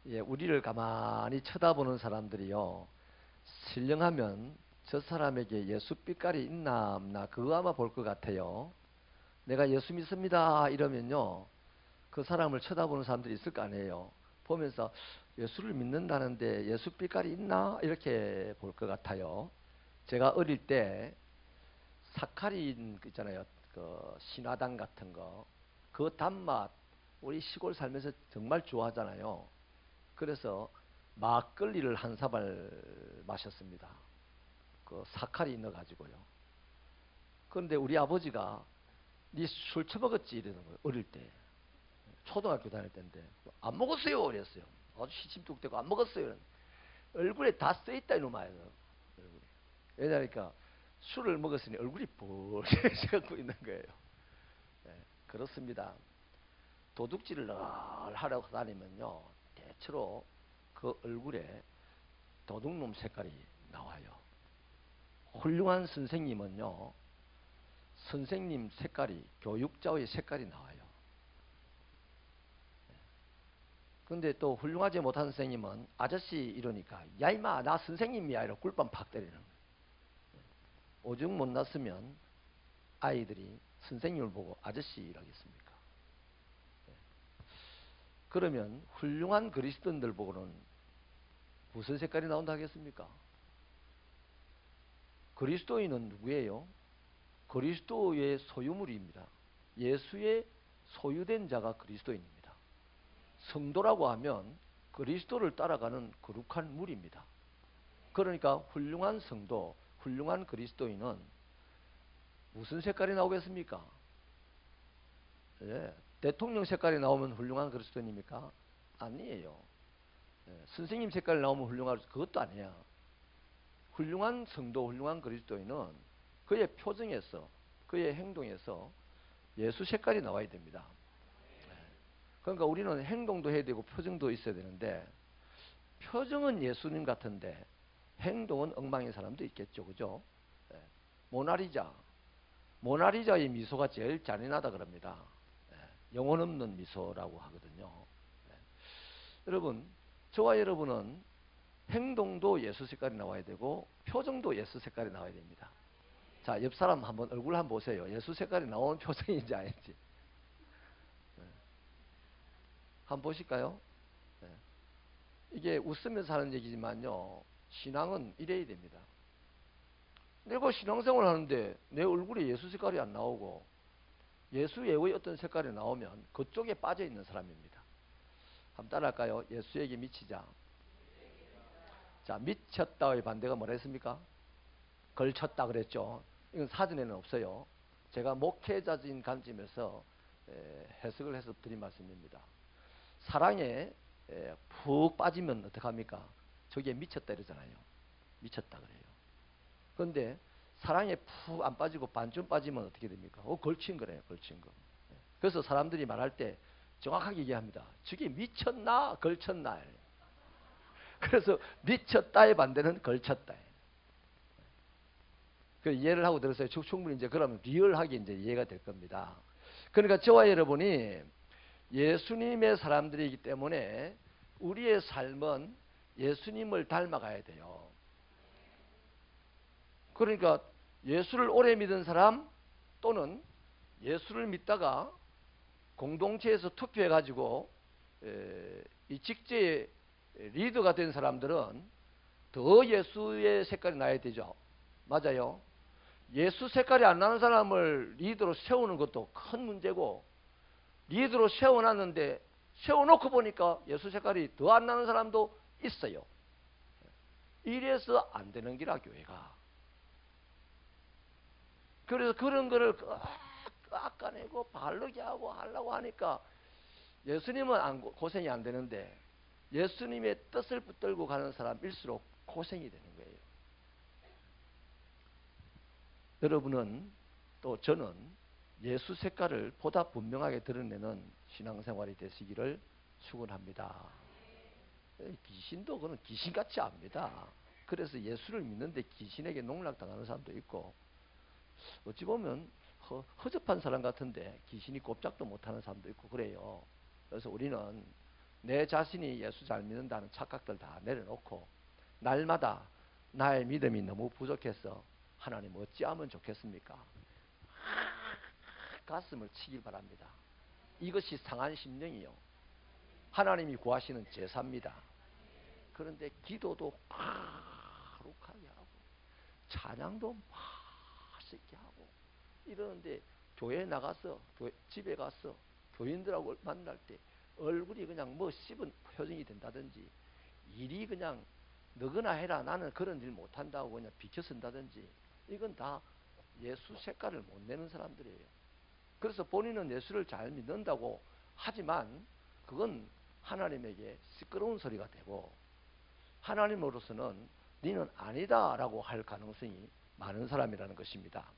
예, 우리를 가만히 쳐다보는 사람들이요, 신령하면 저 사람에게 예수 빛깔이 있나 없나 그거 아마 볼 것 같아요. 내가 예수 믿습니다 이러면요, 그 사람을 쳐다보는 사람들이 있을 거 아니에요. 보면서 예수를 믿는다는데 예수 빛깔이 있나 이렇게 볼 것 같아요. 제가 어릴 때 사카린 그 있잖아요, 그 신화당 같은 거, 그 단맛 우리 시골 살면서 정말 좋아하잖아요. 그래서 막걸리를 한 사발 마셨습니다. 그 사카린 넣어가지고요. 그런데 우리 아버지가 니 술 처먹었지 이러는 거예요. 어릴 때. 초등학교 다닐 때인데 안 먹었어요 그랬어요. 아주 시침뚝대고 안 먹었어요. 얼굴에 다 써있다 이놈아. 얼굴에. 왜냐니까 술을 먹었으니 얼굴이 뻘개져갖고 있는 거예요. 네, 그렇습니다. 도둑질을 늘 하려고 다니면요, 대체로 그 얼굴에 도둑놈 색깔이 나와요. 훌륭한 선생님은요, 선생님 색깔이, 교육자의 색깔이 나와요. 근데 또 훌륭하지 못한 선생님은 아저씨 이러니까 야 임마 나 선생님이야 이러고 꿀밤 팍 때리는 거예요. 오죽 못났으면 아이들이 선생님을 보고 아저씨 이라겠습니까? 그러면 훌륭한 그리스도인들 보고는 무슨 색깔이 나온다 하겠습니까? 그리스도인은 누구예요? 그리스도의 소유물입니다. 예수의 소유된 자가 그리스도인입니다. 성도라고 하면 그리스도를 따라가는 거룩한 물입니다. 그러니까 훌륭한 성도, 훌륭한 그리스도인은 무슨 색깔이 나오겠습니까? 예, 대통령 색깔이 나오면 훌륭한 그리스도인입니까? 아니에요. 예, 선생님 색깔이 나오면 훌륭한 그것도 아니야. 훌륭한 성도, 훌륭한 그리스도인은 그의 표정에서, 그의 행동에서 예수 색깔이 나와야 됩니다. 그러니까 우리는 행동도 해야 되고 표정도 있어야 되는데, 표정은 예수님 같은데 행동은 엉망인 사람도 있겠죠, 그죠? 예. 모나리자, 모나리자의 미소가 제일 잔인하다 그럽니다. 예. 영혼 없는 미소라고 하거든요. 예. 여러분, 저와 여러분은 행동도 예수 색깔이 나와야 되고 표정도 예수 색깔이 나와야 됩니다. 자, 옆 사람 한번 얼굴 한번 보세요. 예수 색깔이 나오는 표정인지 아닌지. 예. 한번 보실까요? 예. 이게 웃으면서 하는 얘기지만요, 신앙은 이래야 됩니다. 내가 신앙생활 하는데 내 얼굴에 예수 색깔이 안 나오고 예수 외의 어떤 색깔이 나오면 그쪽에 빠져 있는 사람입니다. 한번 따라할까요? 예수에게 미치자. 자, 미쳤다의 반대가 뭐라 했습니까? 걸쳤다 그랬죠. 이건 사전에는 없어요. 제가 목회자진 관점에서 해석을 해서 드린 말씀입니다. 사랑에 푹 빠지면 어떡합니까? 저기에 미쳤다 이러잖아요. 미쳤다 그래요. 그런데 사랑에 푹 안 빠지고 반쯤 빠지면 어떻게 됩니까? 걸친 거래요. 걸친 거. 그래서 사람들이 말할 때 정확하게 얘기합니다. 저게 미쳤나 걸쳤나. 그래서 미쳤다의 반대는 걸쳤다. 그 이해를 하고 들었어요. 충분히 이제 그러면 리얼하게 이제 이해가 될 겁니다. 그러니까 저와 여러분이 예수님의 사람들이기 때문에 우리의 삶은 예수님을 닮아가야 돼요. 그러니까 예수를 오래 믿은 사람 또는 예수를 믿다가 공동체에서 투표해가지고 이 직제의 리더가 된 사람들은 더 예수의 색깔이 나야 되죠. 맞아요. 예수 색깔이 안 나는 사람을 리더로 세우는 것도 큰 문제고, 리더로 세워놨는데 세워놓고 보니까 예수 색깔이 더 안 나는 사람도 있어요. 이래서 안 되는 기라 교회가. 그래서 그런 거를 깎아내고 바르게 하고 하려고 하니까 예수님은 고생이 안 되는데 예수님의 뜻을 붙들고 가는 사람일수록 고생이 되는 거예요. 여러분은 또 저는 예수 색깔을 보다 분명하게 드러내는 신앙생활이 되시기를 축원합니다. 귀신도 그는 귀신같이 압니다. 그래서 예수를 믿는데 귀신에게 농락당하는 사람도 있고, 어찌 보면 허접한 사람 같은데 귀신이 꼼짝도 못하는 사람도 있고 그래요. 그래서 우리는 내 자신이 예수 잘 믿는다는 착각들 다 내려놓고 날마다 나의 믿음이 너무 부족해서 하나님 어찌하면 좋겠습니까? 가슴을 치길 바랍니다. 이것이 상한 심령이요, 하나님이 구하시는 제사입니다. 그런데 기도도 거룩하게 하고 찬양도 맛있게 하고 이러는데 교회에 나가서 집에 가서 교인들하고 만날 때 얼굴이 그냥 뭐 씹은 표정이 된다든지, 일이 그냥 너거나 해라, 나는 그런 일 못한다고 그냥 비켜선다든지, 이건 다 예수 색깔을 못 내는 사람들이에요. 그래서 본인은 예수를 잘 믿는다고 하지만 그건 하나님에게 시끄러운 소리가 되고, 하나님으로서는 너는 아니다 라고 할 가능성이 많은 사람이라는 것입니다.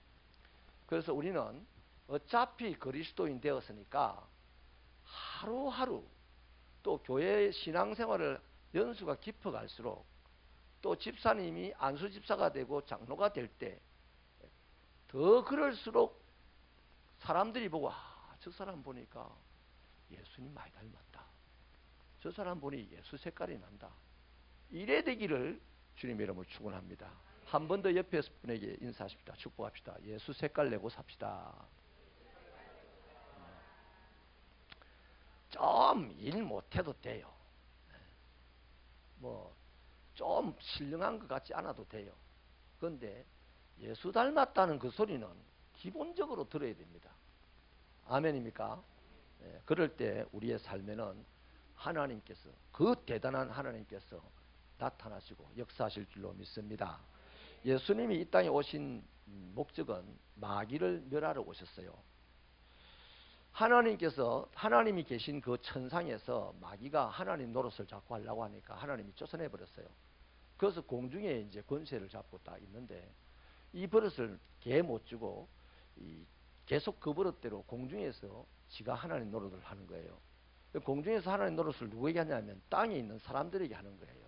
그래서 우리는 어차피 그리스도인 되었으니까 하루하루, 또 교회 신앙생활을 연수가 깊어갈수록, 또 집사님이 안수집사가 되고 장로가 될 때 더 그럴수록 사람들이 보고 저 사람 보니까 예수님 많이 닮았다, 저 사람 보니 예수 색깔이 난다, 이래 되기를 주님의 이름으로 축원합니다. 한 번 더 옆에 분에게 인사하십시다. 축복합시다. 예수 색깔 내고 삽시다. 좀 일 못해도 돼요. 뭐 좀 신령한 것 같지 않아도 돼요. 그런데 예수 닮았다는 그 소리는 기본적으로 들어야 됩니다. 아멘입니까? 그럴 때 우리의 삶에는 하나님께서, 그 대단한 하나님께서 나타나시고 역사하실 줄로 믿습니다. 예수님이 이 땅에 오신 목적은 마귀를 멸하러 오셨어요. 하나님이 계신 그 천상에서 마귀가 하나님 노릇을 자꾸 하려고 하니까 하나님이 쫓아내 버렸어요. 그래서 공중에 이제 권세를 잡고 딱 있는데, 이 버릇을 개 못 주고 계속 그 버릇대로 공중에서 지가 하나님 노릇을 하는 거예요. 공중에서 하나님 노릇을 누구에게 하냐면 땅에 있는 사람들에게 하는 거예요.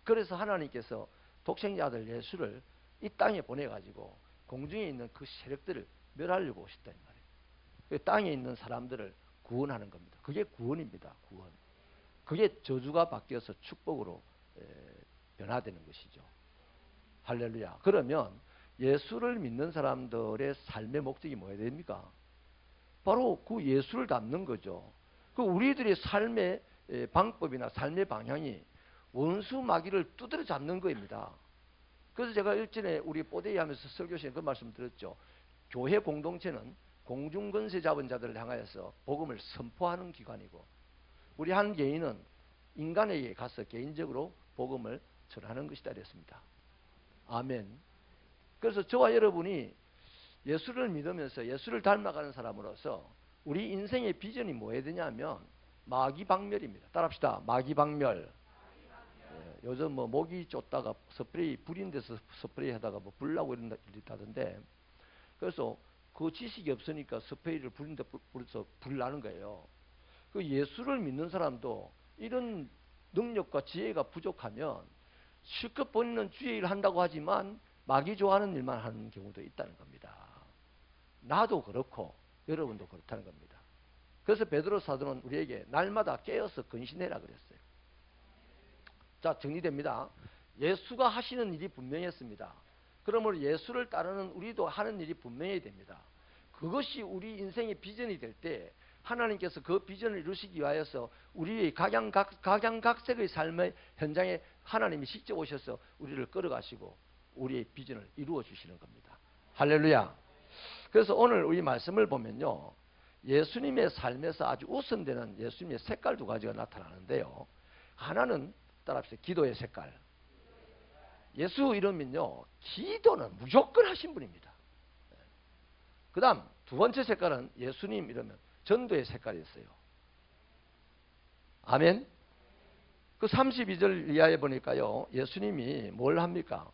그래서 하나님께서 독생자 아들 예수를 이 땅에 보내가지고 공중에 있는 그 세력들을 멸하려고 오셨다 이 말이에요. 땅에 있는 사람들을 구원하는 겁니다. 그게 구원입니다. 구원. 그게 저주가 바뀌어서 축복으로 변화되는 것이죠. 할렐루야. 그러면 예수를 믿는 사람들의 삶의 목적이 뭐야 됩니까? 바로 그 예수를 닮는 거죠. 그 우리들의 삶의 방법이나 삶의 방향이 원수 마귀를 두드려 잡는 거입니다. 그래서 제가 일전에 우리 뽀데이 하면서 설교 시간에 그 말씀 드렸죠. 교회 공동체는 공중권세 잡은 자들을 향하여서 복음을 선포하는 기관이고, 우리 한 개인은 인간에게 가서 개인적으로 복음을 전하는 것이다 그랬습니다. 아멘. 그래서 저와 여러분이 예수를 믿으면서 예수를 닮아가는 사람으로서 우리 인생의 비전이 뭐해야 되냐면 마귀방멸입니다. 따라합시다. 마귀방멸. 요즘 뭐 모기 쫓다가 스프레이, 불인 데서 스프레이 하다가 뭐 불나고 이런다던데, 그래서 그 지식이 없으니까 스프레이를 불인 데 뿌려서 불 나는 거예요. 그 예수를 믿는 사람도 이런 능력과 지혜가 부족하면 실컷 본인은 주의 일을 한다고 하지만 마귀 좋아하는 일만 하는 경우도 있다는 겁니다. 나도 그렇고 여러분도 그렇다는 겁니다. 그래서 베드로 사도는 우리에게 날마다 깨어서 근신해라 그랬어요. 자, 정리됩니다. 예수가 하시는 일이 분명했습니다. 그러므로 예수를 따르는 우리도 하는 일이 분명해야 됩니다. 그것이 우리 인생의 비전이 될 때 하나님께서 그 비전을 이루시기 위하여서 우리의 각양각색의 삶의 현장에 하나님이 직접 오셔서 우리를 끌어가시고 우리의 비전을 이루어 주시는 겁니다. 할렐루야. 그래서 오늘 우리 말씀을 보면요, 예수님의 삶에서 아주 우선되는 예수님의 색깔 두 가지가 나타나는데요. 하나는 따라합시다. 기도의 색깔. 예수 이러면요, 기도는 무조건 하신 분입니다. 그 다음 두 번째 색깔은 예수님 이러면 전도의 색깔이 있어요. 아멘. 그 32절 이하에 보니까요, 예수님이 뭘 합니까?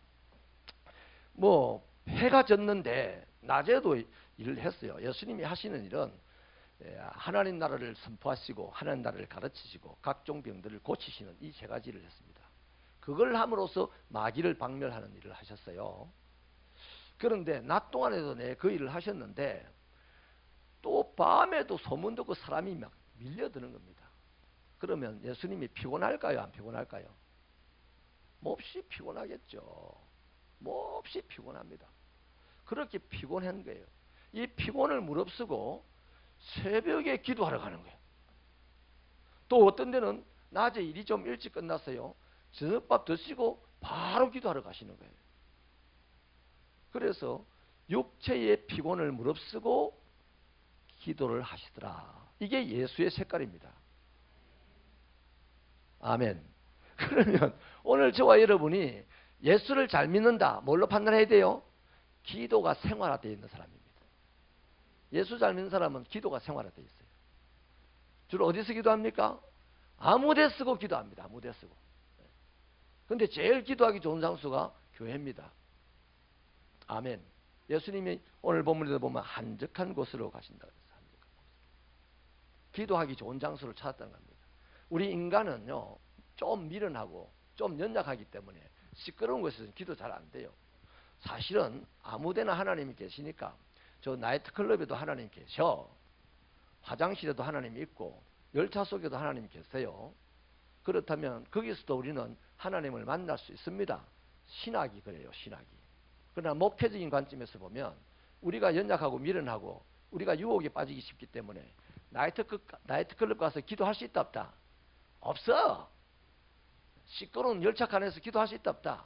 뭐 해가 졌는데 낮에도 일을 했어요. 예수님이 하시는 일은 하나님 나라를 선포하시고 하나님 나라를 가르치시고 각종 병들을 고치시는 이 세 가지를 했습니다. 그걸 함으로써 마귀를 박멸하는 일을 하셨어요. 그런데 낮 동안에도 그 일을 하셨는데 또 밤에도 소문 듣고 사람이 막 밀려드는 겁니다. 그러면 예수님이 피곤할까요? 안 피곤할까요? 몹시 피곤하겠죠. 몹시 피곤합니다. 그렇게 피곤한 거예요. 이 피곤을 무릅쓰고 새벽에 기도하러 가는 거예요. 또 어떤 데는 낮에 일이 좀 일찍 끝났어요. 저녁밥 드시고 바로 기도하러 가시는 거예요. 그래서 육체의 피곤을 무릅쓰고 기도를 하시더라. 이게 예수의 색깔입니다. 아멘. 그러면 오늘 저와 여러분이 예수를 잘 믿는다. 뭘로 판단해야 돼요? 기도가 생활화되어 있는 사람입니다. 예수 잘 믿는 사람은 기도가 생활화되어 있어요. 주로 어디서 기도합니까? 아무 데 쓰고 기도합니다. 아무 데 쓰고. 근데 제일 기도하기 좋은 장소가 교회입니다. 아멘. 예수님이 오늘 본문에도 보면 한적한 곳으로 가신다. 기도하기 좋은 장소를 찾았다는 겁니다. 우리 인간은요, 좀 미련하고 좀 연약하기 때문에 시끄러운 곳에서는 기도 잘 안 돼요. 사실은 아무데나 하나님이 계시니까 저 나이트클럽에도 하나님 계셔. 화장실에도 하나님이 있고 열차 속에도 하나님 계세요. 그렇다면 거기서도 우리는 하나님을 만날 수 있습니다. 신학이 그래요. 신학이. 그러나 목회적인 관점에서 보면 우리가 연약하고 미련하고 우리가 유혹에 빠지기 쉽기 때문에 나이트클럽 가서 기도할 수 있다 없다? 없어. 시끄러운 열차 칸에서 기도할 수 있다 없다?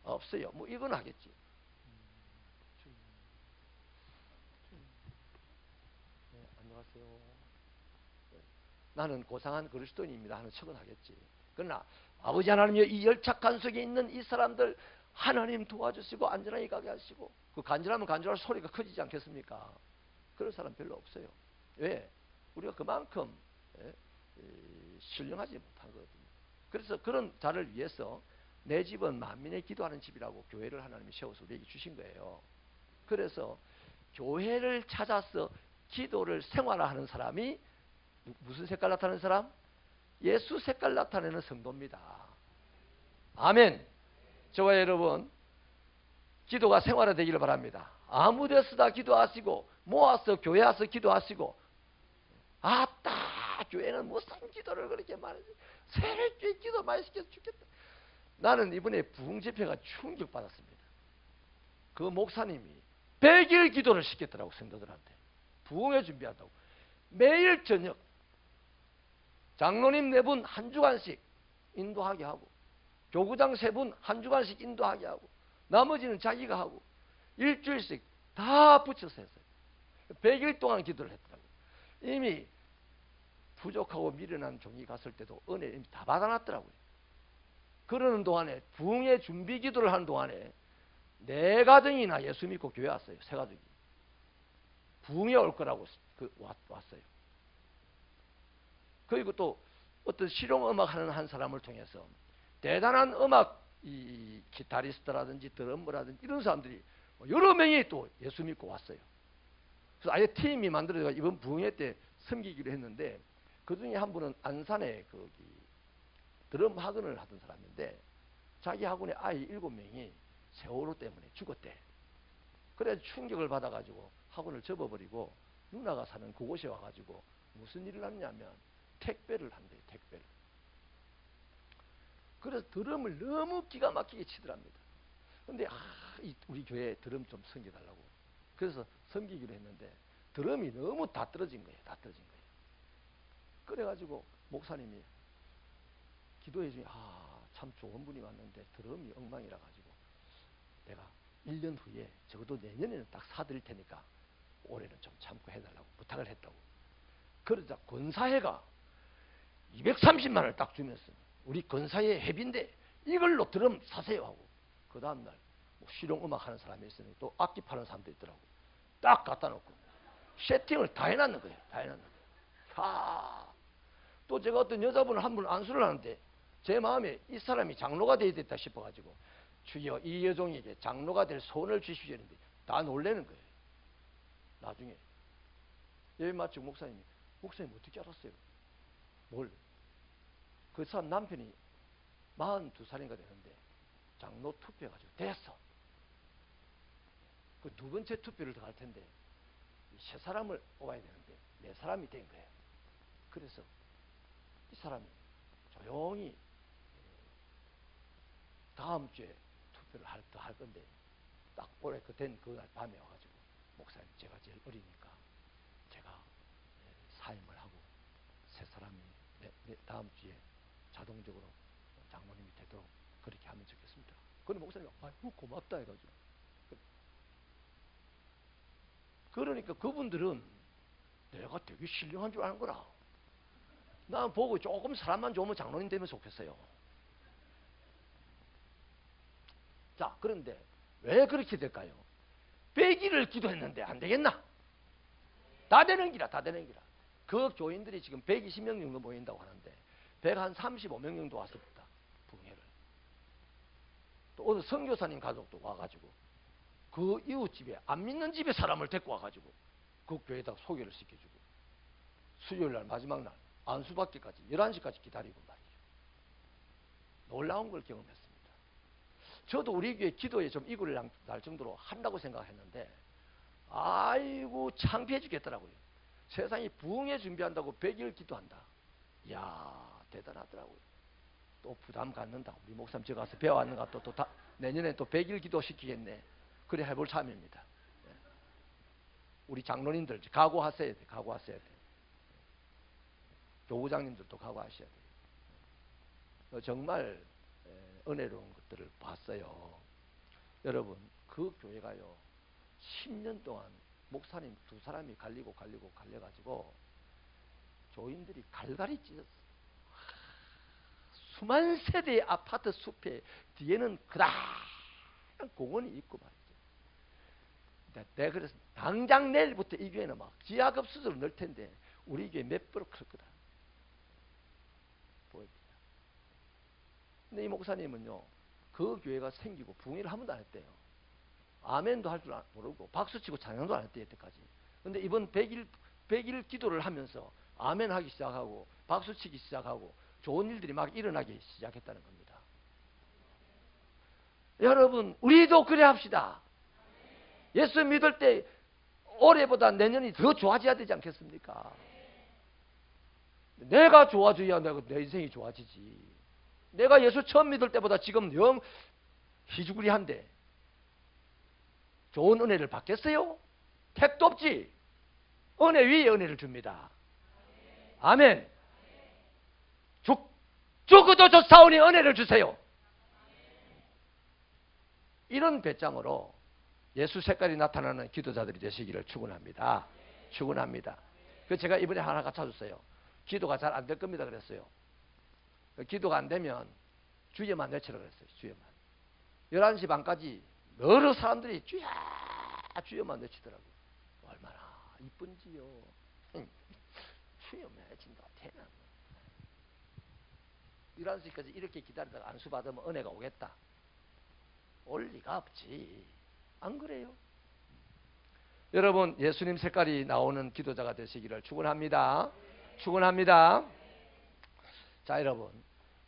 없어요. 뭐 이건 하겠지. 네, 안녕하세요. 나는 고상한 그리스도인입니다 하는 척은 하겠지. 그러나 아버지 하나님이여, 이 열차칸 속에 있는 이 사람들 하나님 도와주시고 안전하게 가게 하시고, 그 간절하면 간절할 소리가 커지지 않겠습니까? 그런 사람 별로 없어요. 왜? 우리가 그만큼 신령하지 못한 거거든요. 그래서 그런 자를 위해서 내 집은 만민의 기도하는 집이라고 교회를 하나님이 세워서 우리에게 주신 거예요. 그래서 교회를 찾아서 기도를 생활화하는 사람이 무슨 색깔 나타내는 사람? 예수 색깔 나타내는 성도입니다. 아멘. 저와 여러분, 기도가 생활화되기를 바랍니다. 아무 데서다 기도하시고 모아서 교회 와서 기도하시고, 아따 교회는 무슨 기도를 그렇게 많이 새벽에 기도 많이 시켜서 죽겠다. 나는 이번에 부흥 집회가 충격받았습니다. 그 목사님이 100일 기도를 시켰더라고. 성도들한테 부흥회 준비한다고. 매일 저녁 장로님 4분 한 주간씩 인도하게 하고, 교구장 3분 한 주간씩 인도하게 하고, 나머지는 자기가 하고 일주일씩 다 붙여서 했어요. 100일 동안 기도를 했더라고요. 이미 부족하고 미련한 종이 갔을 때도 은혜 이미 다 받아놨더라고요. 그러는 동안에 부흥의 준비 기도를 하는 동안에 4가정이나 예수 믿고 교회 왔어요. 3가족이. 부흥에 올 거라고 왔어요. 그리고 또 어떤 실용음악 하는 한 사람을 통해서 대단한 음악 이 기타리스트라든지 드러머라든지 이런 사람들이 여러 명이 또 예수 믿고 왔어요. 그래서 아예 팀이 만들어져서 이번 부흥회 때 섬기기로 했는데, 그 중에 한 분은 안산에 거기 드럼 학원을 하던 사람인데 자기 학원에 아이 7명이 세월호 때문에 죽었대. 그래서 충격을 받아가지고 학원을 접어버리고 누나가 사는 그곳에 와가지고 무슨 일을 하냐면 택배를 한대요. 택배를. 그래서 드럼을 너무 기가 막히게 치더랍니다. 근데 우리 교회에 드럼 좀 섬겨달라고. 그래서 섬기기로 했는데 드럼이 너무 다 떨어진 거예요. 다 떨어진 거예요. 그래가지고 목사님이 기도해 주니 참 좋은 분이 왔는데 드럼이 엉망이라 가지고 내가 1년 후에 적어도 내년에는 딱 사드릴 테니까 올해는 좀 참고 해달라고 부탁을 했다고. 그러자 권사회가 230만 원을 딱 주면서 우리 권사회 회비인데 이걸로 드럼 사세요 하고, 그 다음날 뭐 실용음악 하는 사람이 있으니 또 악기 파는 사람도 있더라고. 딱 갖다 놓고 세팅을 다 해놨는 거예요. 다 해놨는 거예요. 또 제가 어떤 여자분을 한 분 안수를 하는데 제 마음에 이 사람이 장로가 되어야 됐다 싶어가지고 주여 이 여종에게 장로가 될 소원을 주십시오 했는데 다 놀라는 거예요. 나중에 예배 마치고 목사님 어떻게 알았어요? 뭘? 그 사람 남편이 42살인가 되는데 장로 투표해가지고 됐어. 그 2번째 투표를 더 할 텐데 세 사람을 뽑아야 되는데 4사람이 된 거예요. 그래서 이 사람이 조용히 다음 주에 투표를 할 건데 딱 올해 그된 그날 밤에 와가지고 목사님 제가 제일 어리니까 제가 사임을 하고 새 사람이 다음 주에 자동적으로 장로님이 되도록 그렇게 하면 좋겠습니다. 그런데 목사님이 아이고 고맙다 해가지고 그러니까 그분들은 내가 되게 신령한 줄 아는 거라. 난 보고 조금 사람만 좋으면 장로님 되면 좋겠어요. 자, 그런데 왜 그렇게 될까요? 100일을 기도했는데 안 되겠나? 다 되는 기라, 다 되는 기라. 그 교인들이 지금 120명 정도 모인다고 하는데 135명 정도 왔습니다. 부흥회를. 또 오늘 선교사님 가족도 와가지고 그 이웃집에 안 믿는 집에 사람을 데리고 와가지고 그 교회에다 소개를 시켜주고 수요일날 마지막 날 안수받기까지 11시까지 기다리고 말이죠. 놀라운 걸 경험했습니다. 저도 우리 교회 기도에 좀 이구를 날 정도로 한다고 생각했는데 아이고 창피해 죽겠더라고요. 세상이 부흥회 준비한다고 100일 기도한다. 이야 대단하더라고요. 또 부담 갖는다. 우리 목사님 제가 가서 배워왔는가 또 내년에 또 100일 기도 시키겠네. 그래 해볼 참입니다. 우리 장로님들 각오하셔야 돼. 각오하셔야 돼. 교구장님들도 각오하셔야 돼요. 정말 은혜로운 것들을 봤어요. 여러분 그 교회가요 10년 동안 목사님 두 사람이 갈려가지고 교인들이 갈갈이 찢었어요. 수만 세대의 아파트 숲에 뒤에는 그다란 공원이 있고 말이죠. 내가 그래서 당장 내일부터 이 교회는 막 지하급수로 넣을 텐데 우리 교회 몇 배로 클 거다. 보입니다. 근데 이 목사님은요 그 교회가 생기고 부흥회를 한 번도 안 했대요. 아멘도 할 줄 모르고 박수치고 찬양도 안 했대요. 여태까지. 근데 이번 100일 기도를 하면서 아멘 하기 시작하고 박수치기 시작하고 좋은 일들이 막 일어나기 시작했다는 겁니다. 여러분 우리도 그래 합시다. 예수 믿을 때 올해보다 내년이 더 좋아져야 되지 않겠습니까? 내가 좋아져야 내 인생이 좋아지지. 내가 예수 처음 믿을 때보다 지금 영 희죽으리한데 좋은 은혜를 받겠어요? 택도 없지. 은혜 위에 은혜를 줍니다. 아멘. 죽어도 좋사오니 은혜를 주세요. 이런 배짱으로 예수 색깔이 나타나는 기도자들이 되시기를 축원합니다. 축원합니다. 그래서 제가 이번에 하나 갖춰줬어요. 기도가 잘 안 될 겁니다. 그랬어요. 기도가 안 되면 주여만 외치라고 그랬어요. 주여만. 11시 반까지 여러 사람들이 주여만 외치더라고요. 얼마나 이쁜지요. 주여만 외친다. 대단. 11시까지 이렇게 기다리다가 안수 받으면 은혜가 오겠다. 올 리가 없지. 안 그래요? 여러분 예수님 색깔이 나오는 기도자가 되시기를 축원합니다. 축원합니다. 자 여러분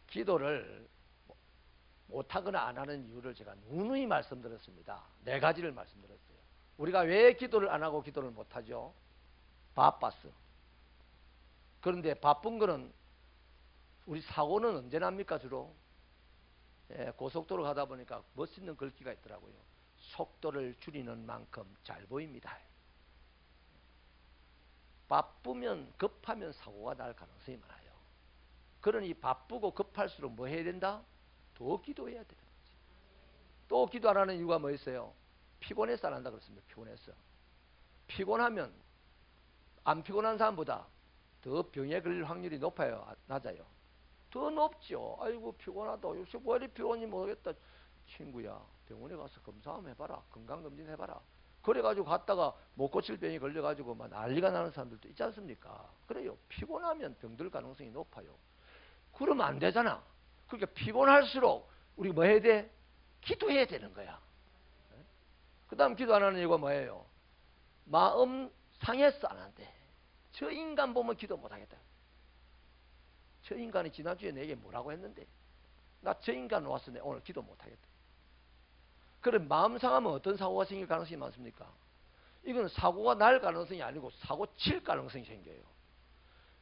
기도를 못하거나 안 하는 이유를 제가 누누이 말씀드렸습니다. 4가지를 말씀드렸어요. 우리가 왜 기도를 안 하고 기도를 못하죠? 바빴어. 그런데 바쁜 거는 우리 사고는 언제 납니까 주로? 고속도로 가다 보니까 멋있는 글귀가 있더라고요. 속도를 줄이는 만큼 잘 보입니다. 바쁘면 급하면 사고가 날 가능성이 많아요. 그러니 바쁘고 급할수록 뭐 해야 된다? 더 기도해야 되는 거지. 또 기도 안 하는 이유가 뭐 있어요? 피곤해서 안 한다 그랬습니다. 피곤해서. 피곤하면 안 피곤한 사람보다 더 병에 걸릴 확률이 높아요? 낮아요? 더 높죠. 아이고 피곤하다. 요새 왜 이리 피곤이 모르겠다. 친구야 병원에 가서 검사 한번 해봐라. 건강검진 해봐라. 그래가지고 갔다가 못 고칠 병이 걸려가지고 막 난리가 나는 사람들도 있지 않습니까? 그래요. 피곤하면 병들 가능성이 높아요. 그러면 안 되잖아. 그러니까 피곤할수록 우리 뭐 해야 돼? 기도해야 되는 거야. 그 다음 기도 안 하는 이유가 뭐예요? 마음 상해서 안 한대. 저 인간 보면 기도 못 하겠다. 저 인간이 지난주에 내게 뭐라고 했는데 나 저 인간 와서 내 오늘 기도 못 하겠다. 그럼 마음 상하면 어떤 사고가 생길 가능성이 많습니까? 이건 사고가 날 가능성이 아니고 사고 칠 가능성이 생겨요.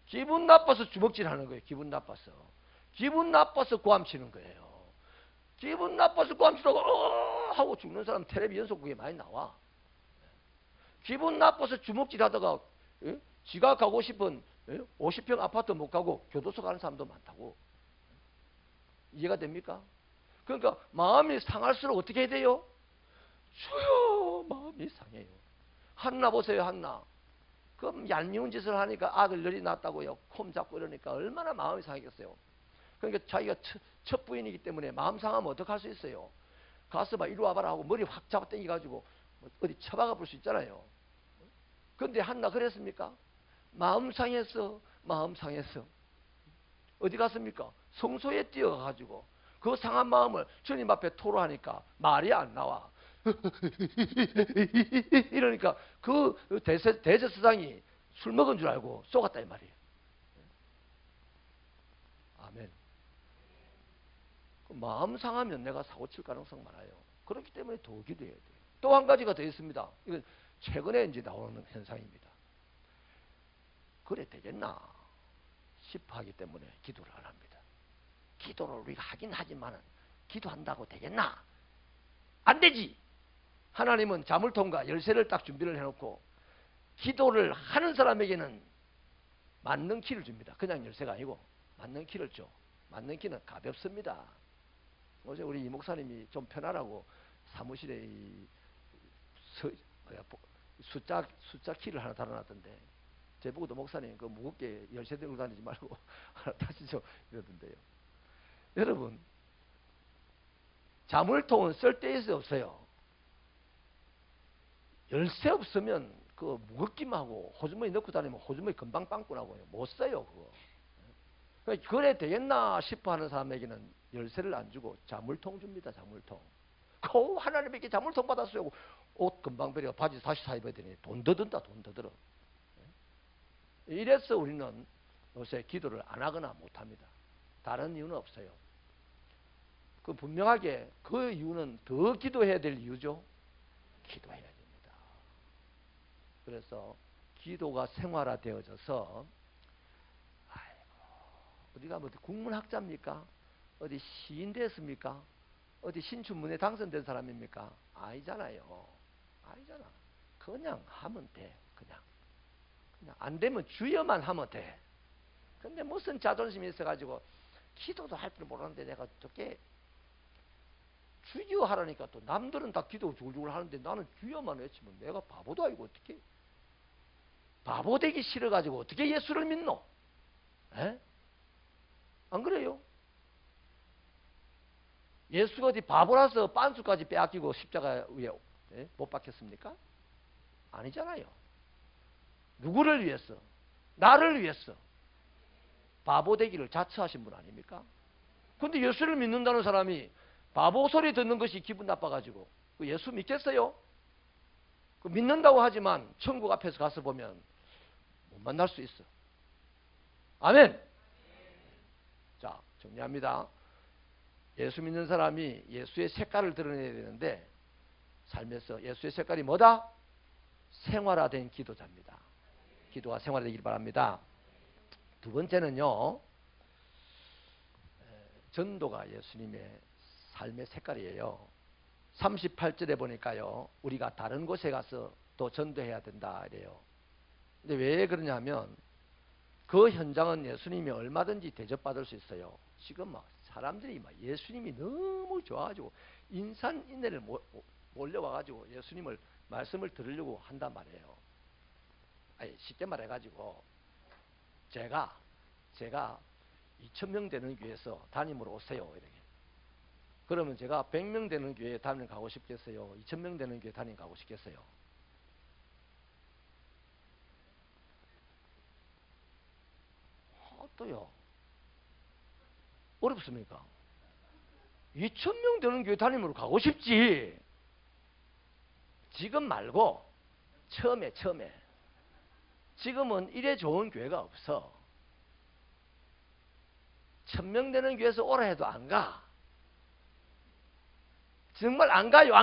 기분 나빠서 주먹질 하는 거예요. 기분 나빠서. 기분 나빠서 고함치는 거예요. 기분 나빠서 고함치다가 하고 죽는 사람 텔레비 연속극에 많이 나와. 기분 나빠서 주먹질 하다가 지가 가고 싶은 50평 아파트 못 가고 교도소 가는 사람도 많다고. 이해가 됩니까? 그러니까 마음이 상할수록 어떻게 해야 돼요? 주여, 마음이 상해요. 한나 보세요, 한나. 그럼 얄미운 짓을 하니까 아들들이 낳았다고요. 콤 잡고 이러니까 얼마나 마음이 상하겠어요. 그러니까 자기가 첫 부인이기 때문에 마음 상하면 어떡할 수 있어요? 가서 막 이리 와봐라 하고 머리 확 잡아 당겨가지고 어디 처박아 볼 수 있잖아요. 그런데 한나 그랬습니까? 마음 상했어. 마음 상했어. 어디 갔습니까? 성소에 뛰어가가지고 그 상한 마음을 주님 앞에 토로하니까 말이 안 나와. 이러니까 그 대제사장이 술 먹은 줄 알고 쏘갔다 이 말이에요. 아멘. 마음 상하면 내가 사고 칠 가능성 많아요. 그렇기 때문에 더 기도해야 돼요. 또 한 가지가 더 있습니다. 이건 최근에 이제 나오는 현상입니다. 그래 되겠나 싶어하기 때문에 기도를 안 합니다. 기도를 우리가 하긴 하지만 기도한다고 되겠나? 안 되지. 하나님은 자물통과 열쇠를 딱 준비를 해놓고 기도를 하는 사람에게는 맞는 키를 줍니다. 그냥 열쇠가 아니고 맞는 키를 줘. 맞는 키는 가볍습니다. 어제 우리 이 목사님이 좀 편하라고 사무실에 숫자 키를 하나 달아놨던데 제보고도 목사님 그 무겁게 열쇠 들고 다니지 말고 하나 타시죠 이러던데요. 여러분 자물통은 쓸데있어 없어요. 열쇠 없으면 그 무겁기만 하고 호주머니 넣고 다니면 호주머니 금방 빵꾸 나고요. 못 써요 그거. 그래 되겠나 싶어 하는 사람에게는 열쇠를 안 주고 자물통 줍니다. 자물통. 그 하나님에게 자물통 받았어요. 옷 금방 버려 바지 다시 사 입어야 되니 돈 더 든다. 돈 더 들어. 이래서 우리는 요새 기도를 안 하거나 못 합니다. 다른 이유는 없어요. 그 분명하게 그 이유는 더 기도해야 될 이유죠. 기도해야 됩니다. 그래서 기도가 생활화되어져서 어디가 뭐 국문학자입니까? 어디 시인 됐습니까? 어디 신춘문예 당선된 사람입니까? 아니잖아요. 아니잖아. 그냥 하면 돼. 그냥 안 되면 주여만 하면 돼. 근데 무슨 자존심이 있어가지고 기도도 할 줄 모르는데 내가 어떻게 주여 하라니까 또 남들은 다 기도 줄줄 하는데 나는 주여만 외치면 내가 바보도 아니고 어떻게 바보 되기 싫어가지고 어떻게 예수를 믿노? 에? 안 그래요? 예수가 어디 바보라서 빤수까지 빼앗기고 십자가 위에 못 박혔습니까? 아니잖아요. 누구를 위해서? 나를 위해서. 바보 되기를 자처하신 분 아닙니까? 근데 예수를 믿는다는 사람이 바보 소리 듣는 것이 기분 나빠가지고 그 예수 믿겠어요? 그 믿는다고 하지만 천국 앞에서 가서 보면 못 만날 수 있어. 아멘. 자, 정리합니다. 예수 믿는 사람이 예수의 색깔을 드러내야 되는데 삶에서 예수의 색깔이 뭐다? 생활화된 기도자입니다. 기도가 생활화되길 바랍니다. 두 번째는요. 전도가 예수님의 삶의 색깔이에요. 38절에 보니까요. 우리가 다른 곳에 가서 또 전도해야 된다 이래요. 근데 왜 그러냐면 그 현장은 예수님이 얼마든지 대접받을 수 있어요. 지금 막 사람들이 막 예수님이 너무 좋아가지고 인산인해를 몰려와가지고 예수님을 말씀을 들으려고 한단 말이에요. 아니, 쉽게 말해가지고 제가 2,000명 되는 교회에서 담임으로 오세요. 이렇게. 그러면 제가 100명 되는 교회에 담임 가고 싶겠어요? 2,000명 되는 교회에 담임 가고 싶겠어요? 또요. 어렵습니까? 2,000명 되는 교회 담임으로 가고 싶지. 지금 말고 처음에 지금은 이래 좋은 교회가 없어. 1,000명 되는 교회에서 오라 해도 안 가. 정말 안 가요.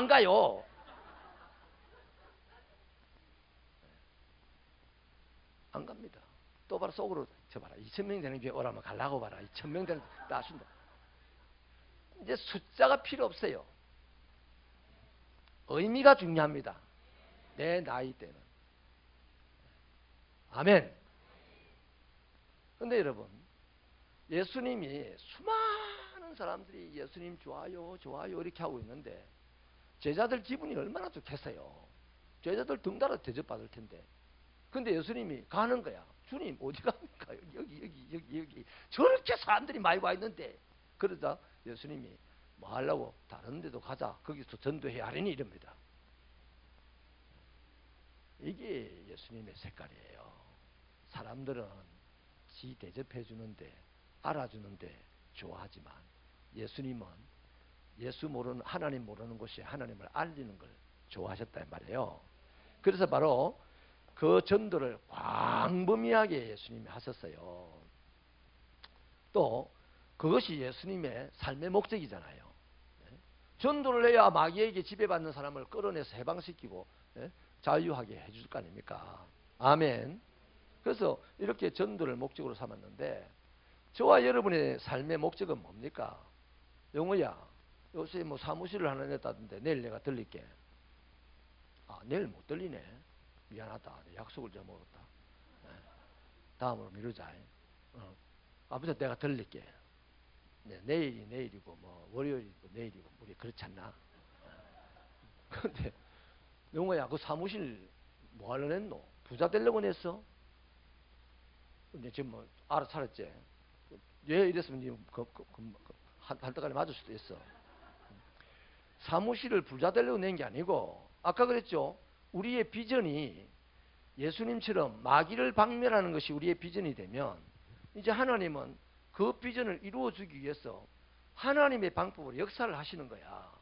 안 갑니다. 또 바로 속으로 저 봐라. 2,000명 되는 교회 오라면 가려고 봐라. 2,000명 되는 따순다. 이제 숫자가 필요 없어요. 의미가 중요합니다. 내 나이 때는. 아멘. 근데 여러분, 예수님이 수많은 사람들이 예수님 좋아요, 좋아요 이렇게 하고 있는데 제자들 기분이 얼마나 좋겠어요. 제자들 등달아 대접받을 텐데. 근데 예수님이 가는 거야. 주님 어디 갑니까? 여기 저렇게 사람들이 많이 와 있는데. 그러자 예수님이 뭐 하려고 다른 데도 가자. 거기서 전도해야 하려니 이럽니다. 이게 예수님의 색깔이에요. 사람들은 지 대접해 주는데 알아주는데 좋아하지만 예수님은 예수 모르는 하나님 모르는 곳에 하나님을 알리는 걸 좋아하셨단 말이에요. 그래서 바로 그 전도를 광범위하게 예수님이 하셨어요. 또 그것이 예수님의 삶의 목적이잖아요. 전도를 해야 마귀에게 지배받는 사람을 끌어내서 해방시키고 자유하게 해줄 거 아닙니까? 아멘. 그래서 이렇게 전도를 목적으로 삼았는데 저와 여러분의 삶의 목적은 뭡니까? 영호야, 요새 뭐 사무실을 하나 냈다던데 내일 내가 들릴게. 아, 내일 못 들리네. 미안하다. 약속을 잊어먹었다. 다음으로 미루자. 아버지 내가 들릴게. 네, 내일이 내일이고 뭐 월요일이고 내일이고 우리 그렇지 않나? 근데 영호야 그 사무실 뭐 하려고 했노? 부자 되려고 했어? 근데 지금 뭐 알아차렸지? 왜 이랬으면 한 달까지 맞을 수도 있어. 사무실을 부자 되려고 낸 게 아니고 아까 그랬죠? 우리의 비전이 예수님처럼 마귀를 박멸하는 것이 우리의 비전이 되면 이제 하나님은 그 비전을 이루어주기 위해서 하나님의 방법으로 역사를 하시는 거야.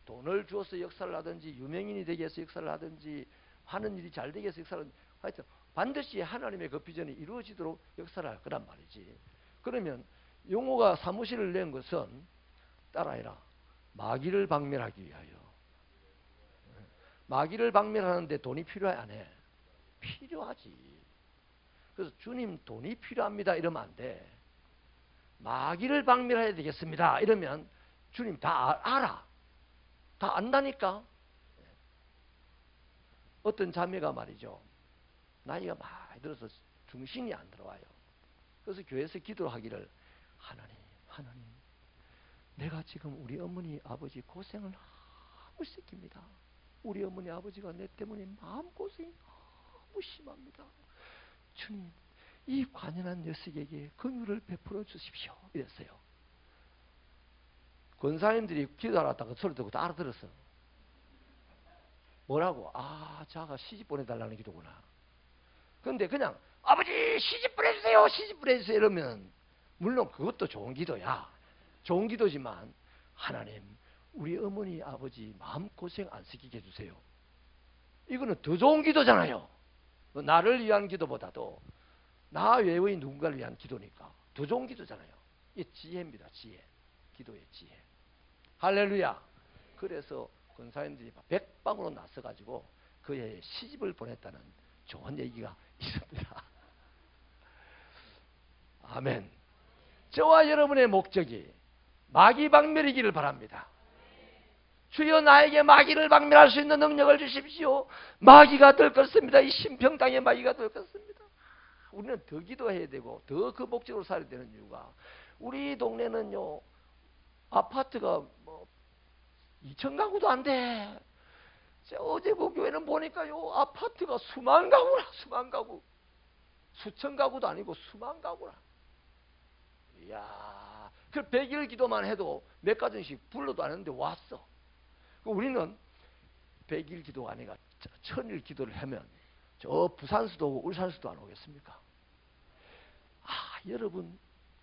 돈을 주어서 역사를 하든지 유명인이 되게 해서 역사를 하든지 하는 일이 잘 되게 해서 역사를 하든지 하여튼 반드시 하나님의 그 비전이 이루어지도록 역사를 할 거란 말이지. 그러면 용호가 사무실을 낸 것은 따라해라. 마귀를 박멸하기 위하여. 마귀를 박멸하는데 돈이 필요해 안 해? 필요하지. 그래서 주님 돈이 필요합니다 이러면 안 돼. 마귀를 박멸해야 되겠습니다 이러면 주님 다 알아. 다 안다니까. 어떤 자매가 말이죠. 나이가 많이 들어서 중신이 안 들어와요. 그래서 교회에서 기도하기를 하나님 내가 지금 우리 어머니 아버지 고생을 너무 시킵니다. 우리 어머니 아버지가 내 때문에 마음고생이 너무 심합니다. 주님 이 관연한 녀석에게 긍휼을 베풀어 주십시오 이랬어요. 권사님들이 기도하다가 소리 듣고 다 알아들었어. 뭐라고? 아 자가 시집 보내달라는 기도구나. 근데 그냥 아버지 시집 보내주세요 시집 보내주세요 이러면 물론 그것도 좋은 기도야. 좋은 기도지만 하나님 우리 어머니 아버지 마음고생 안 시키게 해주세요. 이거는 더 좋은 기도잖아요. 나를 위한 기도보다도 나 외의 누군가를 위한 기도니까 더 좋은 기도잖아요. 이게 지혜입니다. 지혜. 기도의 지혜. 할렐루야. 그래서 권사님들이 백방으로 나서가지고 그의 시집을 보냈다는 좋은 얘기가 있습니다. 아멘. 저와 여러분의 목적이 마귀 박멸이기를 바랍니다. 주여 나에게 마귀를 박멸할 수 있는 능력을 주십시오. 마귀가 들끓습니다. 이 심평당에 마귀가 들끓습니다. 우리는 더 기도해야 되고 더 그 목적으로 살아야 되는 이유가 우리 동네는요 아파트가 뭐 2,000가구도 안 돼. 어제 그 교회는 보니까요 아파트가 수만 가구라. 수만 가구. 수천 가구도 아니고 수만 가구라. 이야, 그 100일 기도만 해도 몇 가정씩 불러도 안 했는데 왔어. 우리는 100일 기도가 아니라 1000일 기도를 하면 저 부산수도 오고 울산수도 안 오겠습니까? 아,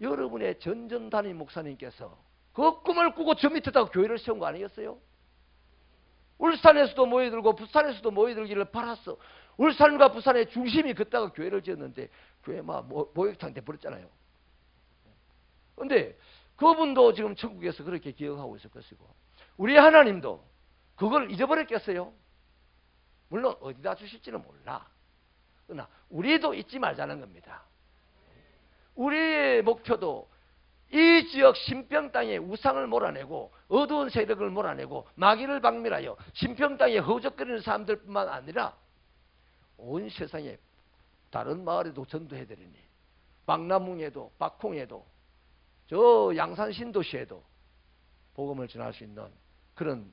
여러분의 전전단임 목사님께서 그 꿈을 꾸고 저 밑에다가 교회를 세운 거 아니겠어요? 울산에서도 모여들고 부산에서도 모여들기를 바랐어. 울산과 부산의 중심이 그때가 교회를 지었는데 교회 막 모욕탕 돼버렸잖아요. 그런데 그분도 지금 천국에서 그렇게 기억하고 있을 것이고 우리 하나님도 그걸 잊어버렸겠어요? 물론 어디다 주실지는 몰라. 그러나 우리도 잊지 말자는 겁니다. 우리의 목표도 이 지역 신평 땅에 우상을 몰아내고 어두운 세력을 몰아내고 마귀를 박멸하여 신평 땅에 허우적거리는 사람들뿐만 아니라 온 세상에 다른 마을에도 전도해 드리니 박남웅에도 박홍에도 저 양산 신도시에도 복음을 전할 수 있는 그런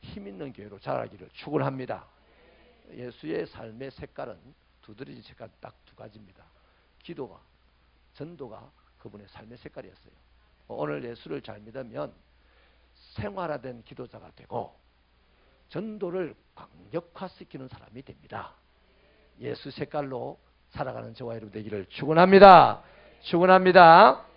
힘 있는 교회로 자라기를 축원합니다. 예수의 삶의 색깔은 두드러진 색깔 딱 두 가지입니다. 기도가, 전도가 그분의 삶의 색깔이었어요. 오늘 예수를 잘 믿으면 생활화된 기도자가 되고 전도를 강력화시키는 사람이 됩니다. 예수 색깔로 살아가는 저와 여러분 되기를 축원합니다. 축원합니다.